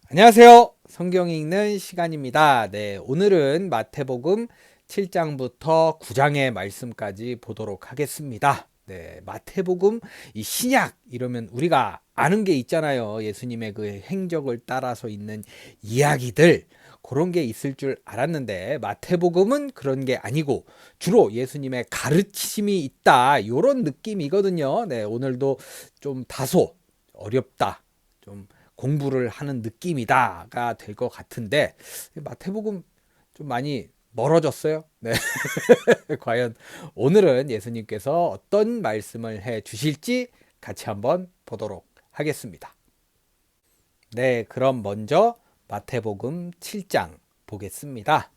안녕하세요. 성경 읽는 시간입니다. 네, 오늘은 마태복음 7장부터 9장의 말씀까지 보도록 하겠습니다. 네, 마태복음 이 신약 이러면 우리가 아는 게 있잖아요. 예수님의 그 행적을 따라서 있는 이야기들 그런 게 있을 줄 알았는데 마태복음은 그런 게 아니고 주로 예수님의 가르침이 있다 이런 느낌이거든요. 네, 오늘도 좀 다소 어렵다. 좀 공부를 하는 느낌이다가 될 것 같은데 마태복음 좀 많이 멀어졌어요. 네. 과연 오늘은 예수님께서 어떤 말씀을 해 주실지 같이 한번 보도록 하겠습니다. 네, 그럼 먼저 마태복음 7장 보겠습니다.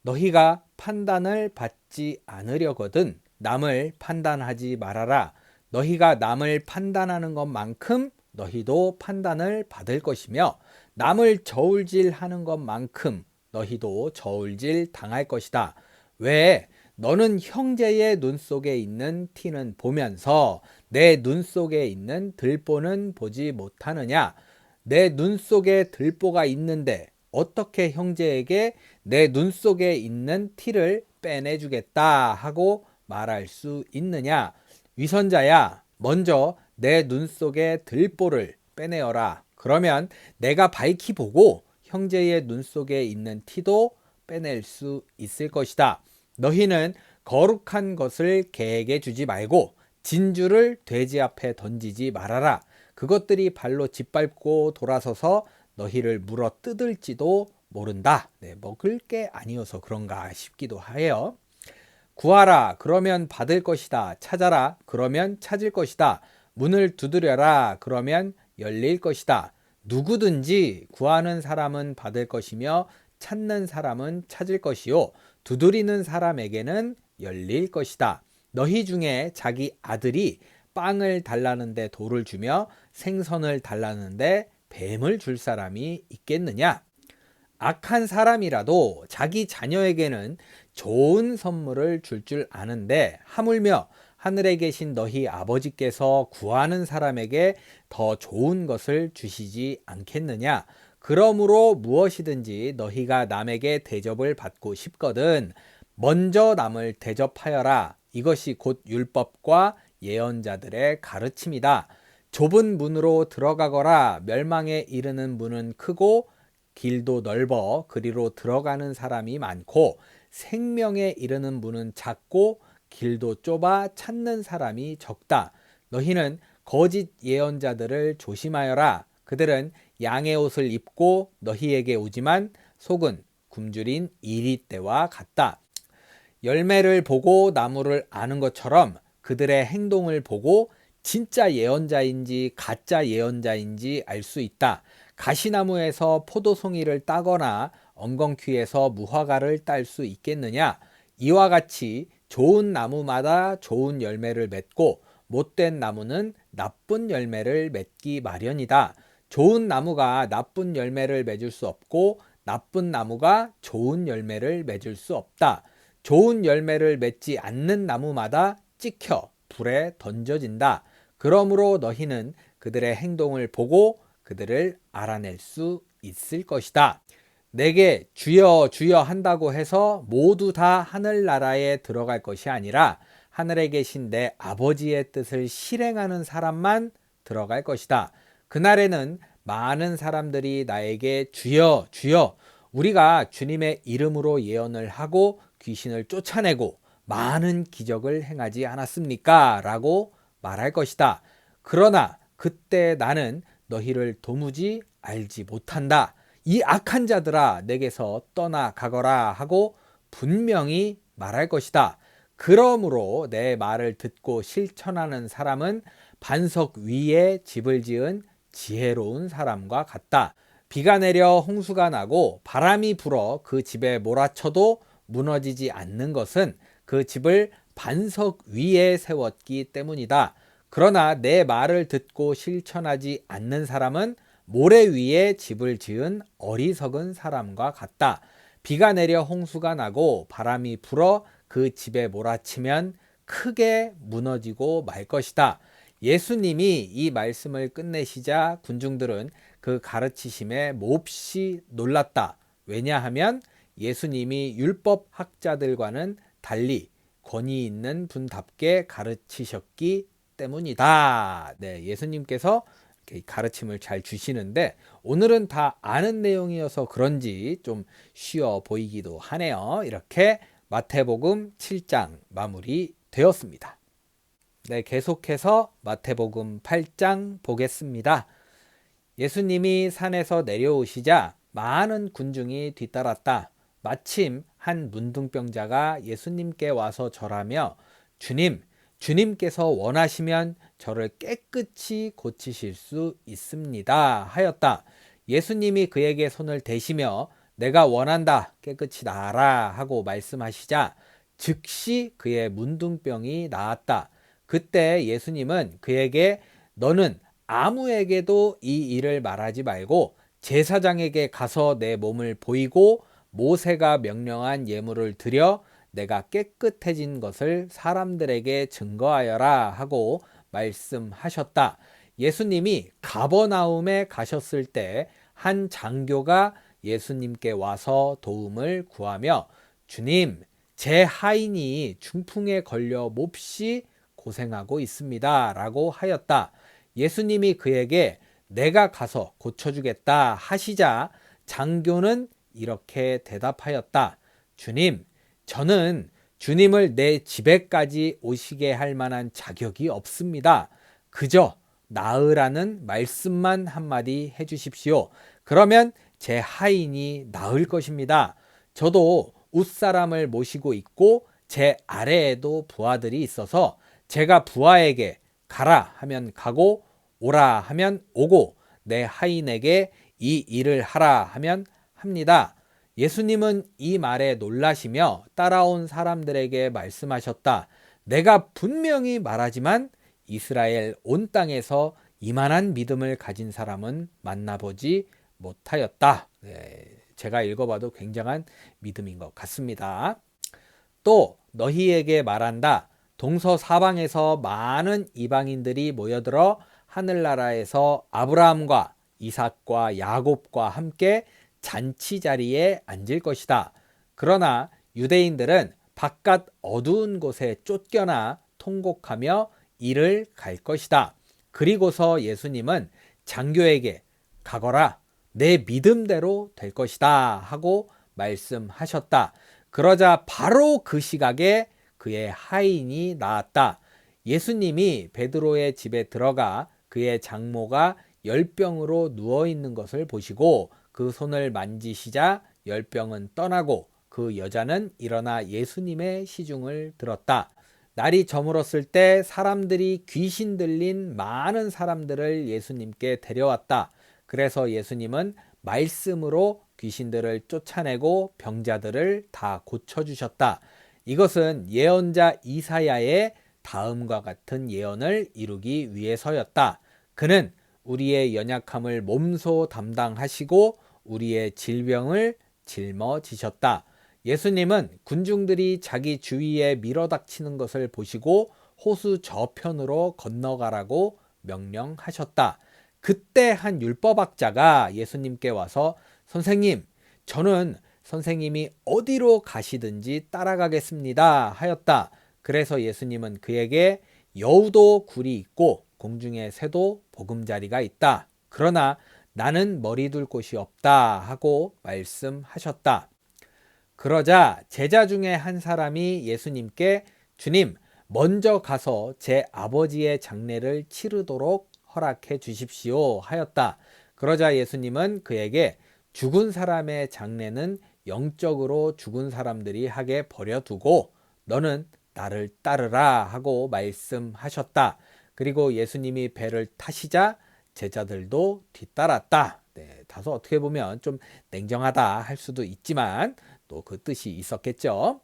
너희가 판단을 받지 않으려거든 남을 판단하지 말아라. 너희가 남을 판단하는 것만큼 너희도 판단을 받을 것이며 남을 저울질하는 것만큼 너희도 저울질 당할 것이다. 왜? 너는 형제의 눈 속에 있는 티는 보면서 내 눈 속에 있는 들보는 보지 못하느냐? 내 눈 속에 들보가 있는데 어떻게 형제에게 내 눈 속에 있는 티를 빼내주겠다 하고 말할 수 있느냐? 위선자야, 먼저 내 눈 속에 들보를 빼내어라. 그러면 내가 밝히 보고 형제의 눈 속에 있는 티도 빼낼 수 있을 것이다. 너희는 거룩한 것을 개에게 주지 말고 진주를 돼지 앞에 던지지 말아라. 그것들이 발로 짓밟고 돌아서서 너희를 물어 뜯을지도 모른다. 네, 먹을 게 아니어서 그런가 싶기도 해요. 구하라, 그러면 받을 것이다. 찾아라, 그러면 찾을 것이다. 문을 두드려라, 그러면 열릴 것이다. 누구든지 구하는 사람은 받을 것이며 찾는 사람은 찾을 것이요 두드리는 사람에게는 열릴 것이다. 너희 중에 자기 아들이 빵을 달라는데 돌을 주며 생선을 달라는데 뱀을 줄 사람이 있겠느냐? 악한 사람이라도 자기 자녀에게는 좋은 선물을 줄 아는데 하물며 하늘에 계신 너희 아버지께서 구하는 사람에게 더 좋은 것을 주시지 않겠느냐? 그러므로 무엇이든지 너희가 남에게 대접을 받고 싶거든 먼저 남을 대접하여라. 이것이 곧 율법과 예언자들의 가르침이다. 좁은 문으로 들어가거라. 멸망에 이르는 문은 크고 길도 넓어 그리로 들어가는 사람이 많고 생명에 이르는 문은 작고 길도 좁아 찾는 사람이 적다. 너희는 거짓 예언자들을 조심하여라. 그들은 양의 옷을 입고 너희에게 오지만 속은 굶주린 이리떼와 같다. 열매를 보고 나무를 아는 것처럼 그들의 행동을 보고 진짜 예언자인지 가짜 예언자인지 알 수 있다. 가시나무에서 포도송이를 따거나 엉겅퀴에서 무화과를 딸 수 있겠느냐? 이와 같이 좋은 나무마다 좋은 열매를 맺고 못된 나무는 나쁜 열매를 맺기 마련이다. 좋은 나무가 나쁜 열매를 맺을 수 없고 나쁜 나무가 좋은 열매를 맺을 수 없다. 좋은 열매를 맺지 않는 나무마다 찍혀 불에 던져진다. 그러므로 너희는 그들의 행동을 보고 그들을 알아낼 수 있을 것이다. 내게 주여 주여 한다고 해서 모두 다 하늘나라에 들어갈 것이 아니라 하늘에 계신 내 아버지의 뜻을 실행하는 사람만 들어갈 것이다. 그날에는 많은 사람들이 나에게 주여 주여 우리가 주님의 이름으로 예언을 하고 귀신을 쫓아내고 많은 기적을 행하지 않았습니까? 라고 말할 것이다. 그러나 그때 나는 너희를 도무지 알지 못한다. 이 악한 자들아 내게서 떠나가거라 하고 분명히 말할 것이다. 그러므로 내 말을 듣고 실천하는 사람은 반석 위에 집을 지은 지혜로운 사람과 같다. 비가 내려 홍수가 나고 바람이 불어 그 집에 몰아쳐도 무너지지 않는 것은 그 집을 반석 위에 세웠기 때문이다. 그러나 내 말을 듣고 실천하지 않는 사람은 모래 위에 집을 지은 어리석은 사람과 같다. 비가 내려 홍수가 나고 바람이 불어 그 집에 몰아치면 크게 무너지고 말 것이다. 예수님이 이 말씀을 끝내시자 군중들은 그 가르치심에 몹시 놀랐다. 왜냐하면 예수님이 율법 학자들과는 달리 권위 있는 분답게 가르치셨기 때문이다. 네, 예수님께서 이렇게 가르침을 잘 주시는데 오늘은 다 아는 내용이어서 그런지 좀 쉬워 보이기도 하네요. 이렇게 마태복음 7장 마무리되었습니다. 네, 계속해서 마태복음 8장 보겠습니다. 예수님이 산에서 내려오시자 많은 군중이 뒤따랐다. 마침 한 문둥병자가 예수님께 와서 절하며 주님께서 원하시면 저를 깨끗이 고치실 수 있습니다 하였다. 예수님이 그에게 손을 대시며 내가 원한다 깨끗이 나아라 하고 말씀하시자 즉시 그의 문둥병이 나았다. 그때 예수님은 그에게 너는 아무에게도 이 일을 말하지 말고 제사장에게 가서 내 몸을 보이고 모세가 명령한 예물을 드려 내가 깨끗해진 것을 사람들에게 증거하여라 하고 말씀하셨다. 예수님이 가버나움에 가셨을 때 한 장교가 예수님께 와서 도움을 구하며 주님, 제 하인이 중풍에 걸려 몹시 고생하고 있습니다 라고 하였다. 예수님이 그에게 내가 가서 고쳐주겠다 하시자 장교는 이렇게 대답하였다. 주님, 저는 주님을 내 집에까지 오시게 할 만한 자격이 없습니다. 그저 나으라는 말씀만 한마디 해주십시오. 그러면 제 하인이 나을 것입니다. 저도 웃사람을 모시고 있고 제 아래에도 부하들이 있어서 제가 부하에게 가라 하면 가고 오라 하면 오고 내 하인에게 이 일을 하라 하면 합니다. 예수님은 이 말에 놀라시며 따라온 사람들에게 말씀하셨다. 내가 분명히 말하지만 이스라엘 온 땅에서 이만한 믿음을 가진 사람은 만나보지 못하였다. 네, 제가 읽어봐도 굉장한 믿음인 것 같습니다. 또 너희에게 말한다. 동서사방에서 많은 이방인들이 모여들어 하늘나라에서 아브라함과 이삭과 야곱과 함께 잔치 자리에 앉을 것이다. 그러나 유대인들은 바깥 어두운 곳에 쫓겨나 통곡하며 이를 갈 것이다. 그리고서 예수님은 장교에게 가거라. 내 믿음대로 될 것이다 하고 말씀하셨다. 그러자 바로 그 시각에 그의 하인이 나았다. 예수님이 베드로의 집에 들어가 그의 장모가 열병으로 누워있는 것을 보시고 그 손을 만지시자 열병은 떠나고 그 여자는 일어나 예수님의 시중을 들었다. 날이 저물었을 때 사람들이 귀신 들린 많은 사람들을 예수님께 데려왔다. 그래서 예수님은 말씀으로 귀신들을 쫓아내고 병자들을 다 고쳐주셨다. 이것은 예언자 이사야의 다음과 같은 예언을 이루기 위해서였다. 그는 우리의 연약함을 몸소 담당하시고 우리의 질병을 짊어지셨다. 예수님은 군중들이 자기 주위에 밀어닥치는 것을 보시고 호수 저편으로 건너가라고 명령하셨다. 그때 한 율법학자가 예수님께 와서 선생님, 저는 선생님이 어디로 가시든지 따라가겠습니다 하였다. 그래서 예수님은 그에게 여우도 굴이 있고 공중의 새도 보금자리가 있다. 그러나 나는 머리 둘 곳이 없다 하고 말씀하셨다. 그러자 제자 중에 한 사람이 예수님께 주님, 먼저 가서 제 아버지의 장례를 치르도록 허락해 주십시오 하였다. 그러자 예수님은 그에게 죽은 사람의 장례는 영적으로 죽은 사람들이 하게 버려두고 너는 나를 따르라 하고 말씀하셨다. 그리고 예수님이 배를 타시자 제자들도 뒤따랐다. 네, 다소 어떻게 보면 좀 냉정하다 할 수도 있지만 또 그 뜻이 있었겠죠.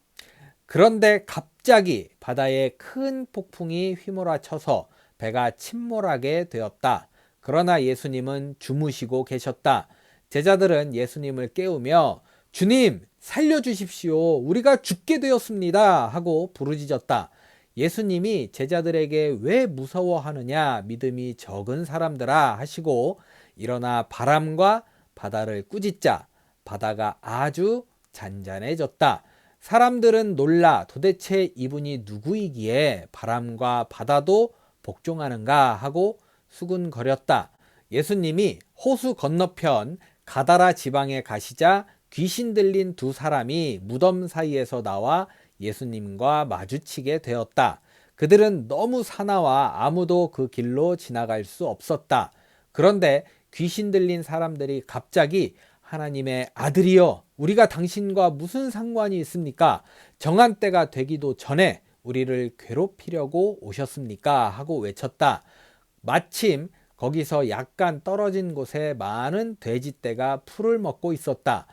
그런데 갑자기 바다에 큰 폭풍이 휘몰아쳐서 배가 침몰하게 되었다. 그러나 예수님은 주무시고 계셨다. 제자들은 예수님을 깨우며 주님 살려주십시오. 우리가 죽게 되었습니다 하고 부르짖었다. 예수님이 제자들에게 왜 무서워하느냐, 믿음이 적은 사람들아 하시고 일어나 바람과 바다를 꾸짖자 바다가 아주 잔잔해졌다. 사람들은 놀라 도대체 이분이 누구이기에 바람과 바다도 복종하는가 하고 수군거렸다. 예수님이 호수 건너편 가다라 지방에 가시자 귀신 들린 두 사람이 무덤 사이에서 나와 예수님과 마주치게 되었다. 그들은 너무 사나워 아무도 그 길로 지나갈 수 없었다. 그런데 귀신 들린 사람들이 갑자기 하나님의 아들이여, 우리가 당신과 무슨 상관이 있습니까? 정한 때가 되기도 전에 우리를 괴롭히려고 오셨습니까? 하고 외쳤다. 마침 거기서 약간 떨어진 곳에 많은 돼지떼가 풀을 먹고 있었다.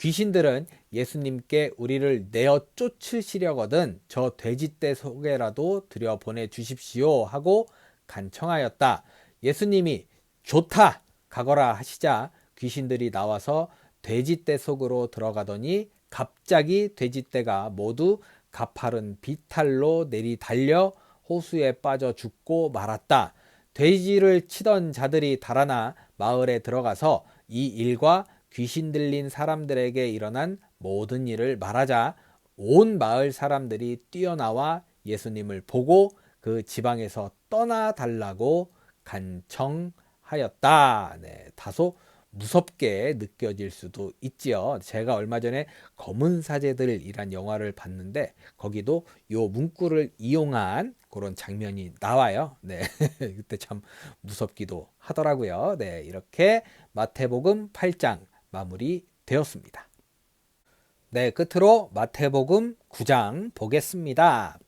귀신들은 예수님께 우리를 내어 쫓으시려거든 저 돼지떼 속에라도 들여보내 주십시오 하고 간청하였다. 예수님이 좋다 가거라 하시자 귀신들이 나와서 돼지떼 속으로 들어가더니 갑자기 돼지떼가 모두 가파른 비탈로 내리달려 호수에 빠져 죽고 말았다. 돼지를 치던 자들이 달아나 마을에 들어가서 이 일과 귀신 들린 사람들에게 일어난 모든 일을 말하자 온 마을 사람들이 뛰어나와 예수님을 보고 그 지방에서 떠나달라고 간청하였다. 네, 다소 무섭게 느껴질 수도 있지요. 제가 얼마 전에 검은 사제들이란 영화를 봤는데 거기도 요 문구를 이용한 그런 장면이 나와요. 네, 그때 참 무섭기도 하더라고요. 네, 이렇게 마태복음 8장 마무리되었습니다. 네, 끝으로 마태복음 9장 보겠습니다.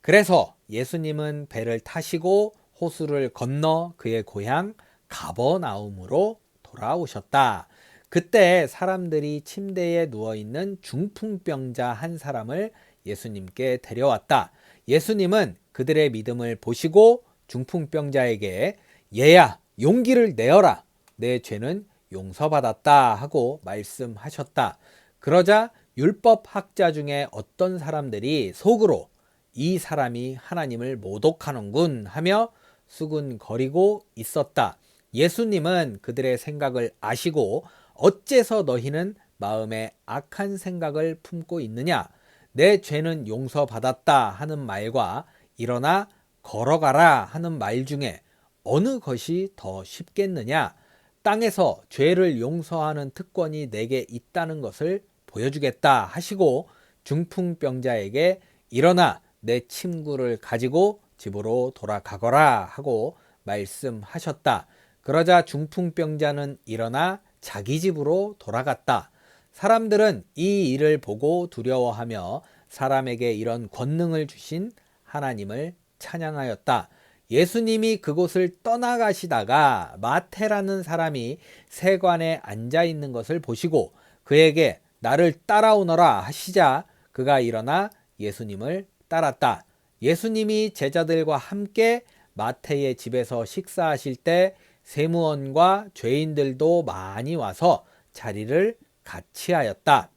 그래서 예수님은 배를 타시고 호수를 건너 그의 고향 가버나움으로 돌아오셨다. 그때 사람들이 침대에 누워있는 중풍병자 한 사람을 예수님께 데려왔다. 예수님은 그들의 믿음을 보시고 중풍병자에게 얘야 용기를 내어라, 내 죄는 용서받았다 하고 말씀하셨다. 그러자 율법학자 중에 어떤 사람들이 속으로 이 사람이 하나님을 모독하는군 하며 수군거리고 있었다. 예수님은 그들의 생각을 아시고 어째서 너희는 마음에 악한 생각을 품고 있느냐? 내 죄는 용서받았다 하는 말과 일어나 걸어가라 하는 말 중에 어느 것이 더 쉽겠느냐? 땅에서 죄를 용서하는 특권이 내게 있다는 것을 보여주겠다 하시고 중풍병자에게 일어나 내 침구를 가지고 집으로 돌아가거라 하고 말씀하셨다. 그러자 중풍병자는 일어나 자기 집으로 돌아갔다. 사람들은 이 일을 보고 두려워하며 사람에게 이런 권능을 주신 하나님을 찬양하였다. 예수님이 그곳을 떠나가시다가 마태라는 사람이 세관에 앉아 있는 것을 보시고 그에게 나를 따라오너라 하시자 그가 일어나 예수님을 따랐다. 예수님이 제자들과 함께 마태의 집에서 식사하실 때 세무원과 죄인들도 많이 와서 자리를 같이 하였다.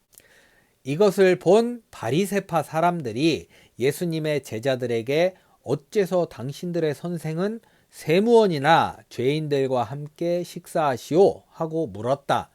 이것을 본 바리새파 사람들이 예수님의 제자들에게 어째서 당신들의 선생은 세무원이나 죄인들과 함께 식사하시오 하고 물었다.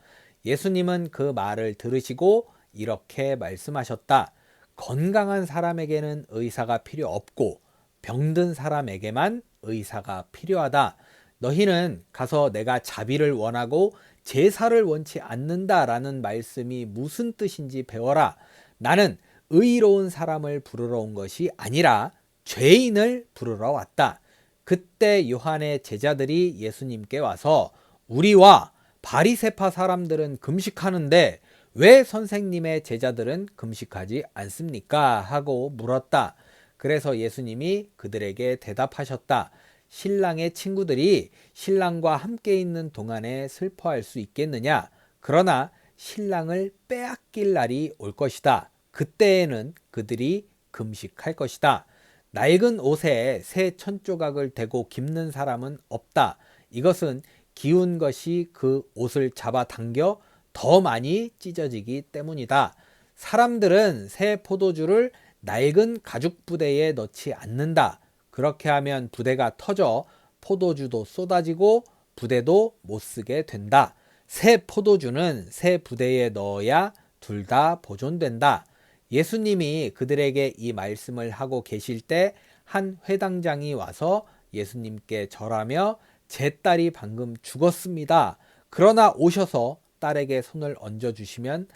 예수님은 그 말을 들으시고 이렇게 말씀하셨다. 건강한 사람에게는 의사가 필요 없고 병든 사람에게만 의사가 필요하다. 너희는 가서 내가 자비를 원하고 제사를 원치 않는다라는 말씀이 무슨 뜻인지 배워라. 나는 의로운 사람을 부르러 온 것이 아니라 죄인을 부르러 왔다. 그때 요한의 제자들이 예수님께 와서 우리와 바리새파 사람들은 금식하는데 왜 선생님의 제자들은 금식하지 않습니까? 하고 물었다. 그래서 예수님이 그들에게 대답하셨다. 신랑의 친구들이 신랑과 함께 있는 동안에 슬퍼할 수 있겠느냐? 그러나 신랑을 빼앗길 날이 올 것이다. 그때에는 그들이 금식할 것이다. 낡은 옷에 새 천조각을 대고 깁는 사람은 없다. 이것은 기운 것이 그 옷을 잡아당겨 더 많이 찢어지기 때문이다. 사람들은 새 포도주를 낡은 가죽 부대에 넣지 않는다. 그렇게 하면 부대가 터져 포도주도 쏟아지고 부대도 못 쓰게 된다. 새 포도주는 새 부대에 넣어야 둘 다 보존된다. 예수님이 그들에게 이 말씀을 하고 계실 때 한 회당장이 와서 예수님께 절하며 제 딸이 방금 죽었습니다. 그러나 오셔서 딸에게 손을 얹어주시면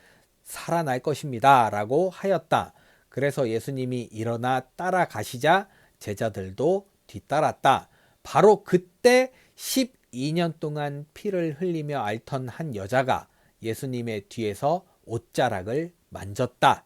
살아날 것입니다. 라고 하였다. 그래서 예수님이 일어나 따라가시자 제자들도 뒤따랐다. 바로 그때 12년 동안 피를 흘리며 앓던 한 여자가 예수님의 뒤에서 옷자락을 만졌다.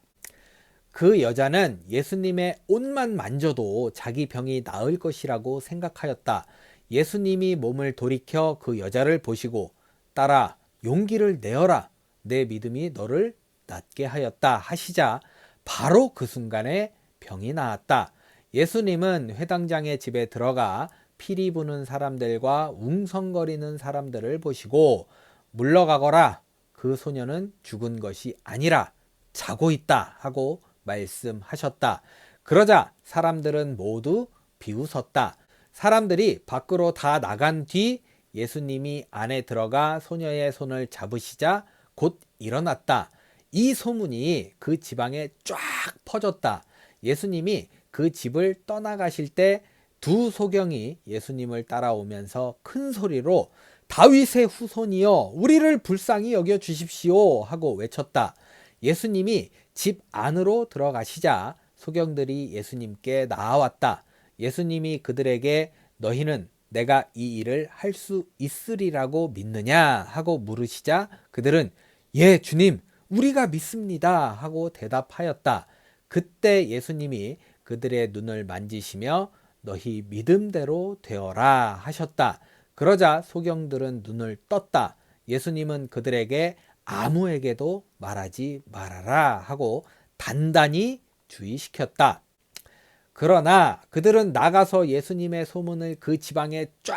그 여자는 예수님의 옷만 만져도 자기 병이 나을 것이라고 생각하였다. 예수님이 몸을 돌이켜 그 여자를 보시고 딸아 용기를 내어라. 내 믿음이 너를 낫게 하였다 하시자 바로 그 순간에 병이 나았다. 예수님은 회당장의 집에 들어가 피리 부는 사람들과 웅성거리는 사람들을 보시고 물러가거라. 그 소녀는 죽은 것이 아니라 자고 있다 하고 말씀하셨다. 그러자 사람들은 모두 비웃었다. 사람들이 밖으로 다 나간 뒤 예수님이 안에 들어가 소녀의 손을 잡으시자 곧 일어났다. 이 소문이 그 지방에 쫙 퍼졌다. 예수님이 그 집을 떠나가실 때 두 소경이 예수님을 따라오면서 큰 소리로 다윗의 후손이여 우리를 불쌍히 여겨 주십시오 하고 외쳤다. 예수님이 집 안으로 들어가시자 소경들이 예수님께 나아왔다. 예수님이 그들에게 너희는 내가 이 일을 할 수 있으리라고 믿느냐 하고 물으시자 그들은 예 주님 우리가 믿습니다 하고 대답하였다. 그때 예수님이 그들의 눈을 만지시며 너희 믿음대로 되어라 하셨다. 그러자 소경들은 눈을 떴다. 예수님은 그들에게 아무에게도 말하지 말아라 하고 단단히 주의시켰다. 그러나 그들은 나가서 예수님의 소문을 그 지방에 쫙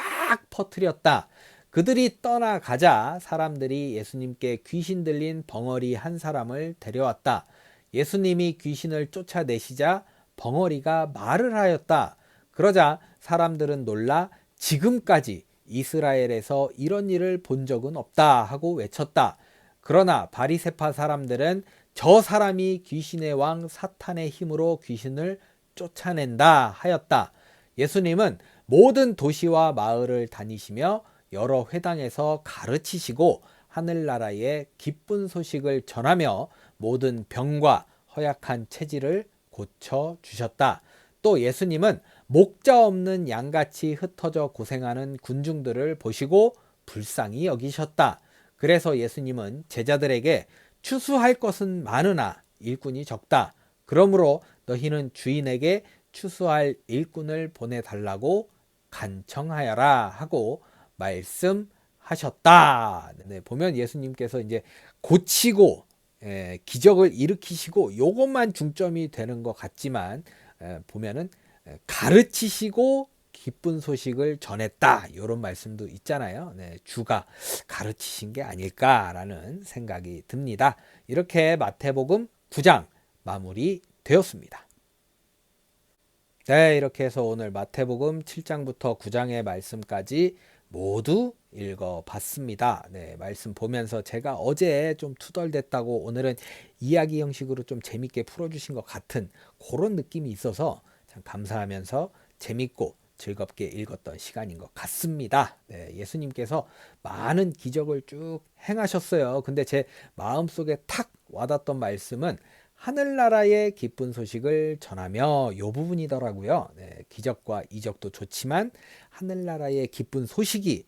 퍼뜨렸다. 그들이 떠나가자 사람들이 예수님께 귀신 들린 벙어리 한 사람을 데려왔다. 예수님이 귀신을 쫓아내시자 벙어리가 말을 하였다. 그러자 사람들은 놀라 지금까지 이스라엘에서 이런 일을 본 적은 없다 하고 외쳤다. 그러나 바리새파 사람들은 저 사람이 귀신의 왕 사탄의 힘으로 귀신을 쫓아낸다 하였다. 예수님은 모든 도시와 마을을 다니시며 여러 회당에서 가르치시고 하늘나라의 기쁜 소식을 전하며 모든 병과 허약한 체질을 고쳐주셨다. 또 예수님은 목자 없는 양같이 흩어져 고생하는 군중들을 보시고 불쌍히 여기셨다. 그래서 예수님은 제자들에게 추수할 것은 많으나 일꾼이 적다. 그러므로 너희는 주인에게 추수할 일꾼을 보내달라고 간청하여라 하고 말씀하셨다. 네, 보면 예수님께서 이제 고치고 기적을 일으키시고 요것만 중점이 되는 것 같지만 보면은 가르치시고 기쁜 소식을 전했다. 이런 말씀도 있잖아요. 네, 주가 가르치신 게 아닐까라는 생각이 듭니다. 이렇게 마태복음 9장 마무리되었습니다. 네, 이렇게 해서 오늘 마태복음 7장부터 9장의 말씀까지 모두 읽어봤습니다. 네, 말씀 보면서 제가 어제 좀 투덜댔다고 오늘은 이야기 형식으로 좀 재밌게 풀어주신 것 같은 그런 느낌이 있어서 참 감사하면서 재밌고 즐겁게 읽었던 시간인 것 같습니다. 네, 예수님께서 많은 기적을 쭉 행하셨어요. 근데 제 마음속에 탁 와닿던 말씀은 하늘나라의 기쁜 소식을 전하며 이 부분이더라고요. 네, 기적과 이적도 좋지만 하늘나라의 기쁜 소식이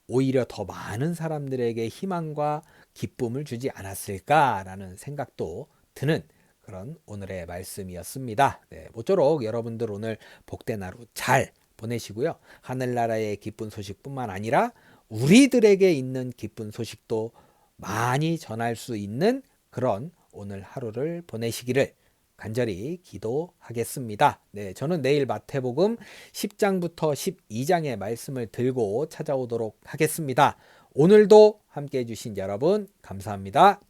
오히려 더 많은 사람들에게 희망과 기쁨을 주지 않았을까라는 생각도 드는 그런 오늘의 말씀이었습니다. 네, 모쪼록 여러분들 오늘 복된 하루 잘 보내시고요. 하늘나라의 기쁜 소식뿐만 아니라 우리들에게 있는 기쁜 소식도 많이 전할 수 있는 그런 오늘 하루를 보내시기를 간절히 기도하겠습니다. 네, 저는 내일 마태복음 10장부터 12장의 말씀을 들고 찾아오도록 하겠습니다. 오늘도 함께 해주신 여러분 감사합니다.